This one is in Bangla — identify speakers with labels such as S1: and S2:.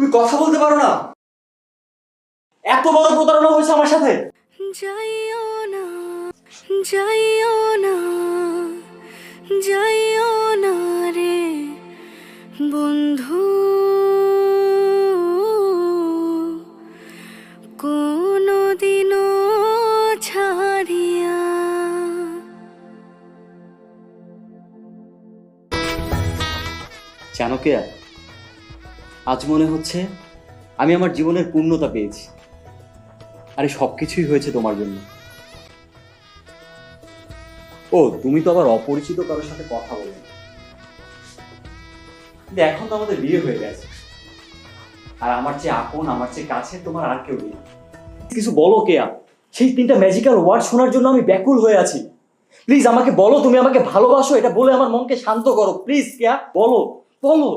S1: তুমি কথা বলতে পারো না? এত বড় প্রতারণা হয়েছে আমার সাথে।
S2: যাইও না, যাইও না, যাইও না রে বন্ধু, কোনদিনও ছাড়িয়া।
S1: জানো কে, আজ মনে হচ্ছে আমি আমার জীবনের পূর্ণতা পেয়েছি। আরে সবকিছুই হয়েছে তোমার জন্য। ও তুমি তো আবার অপরিচিত কারোর সাথে কথা বলে না। কিন্তু এখন তো আমাদের বিয়ে হয়ে গেছে, আর আমার চেয়ে আপন, আমার চেয়ে কাছে তোমার আর কেউ নেই। কিছু বলো কেয়া, সেই 3টা ম্যাজিক্যাল ওয়ার্ড শোনার জন্য আমি ব্যাকুল হয়ে আছি। প্লিজ আমাকে বলো তুমি আমাকে ভালোবাসো, এটা বলে আমার মনকে শান্ত করো। প্লিজ কেয়া, বলো বলো।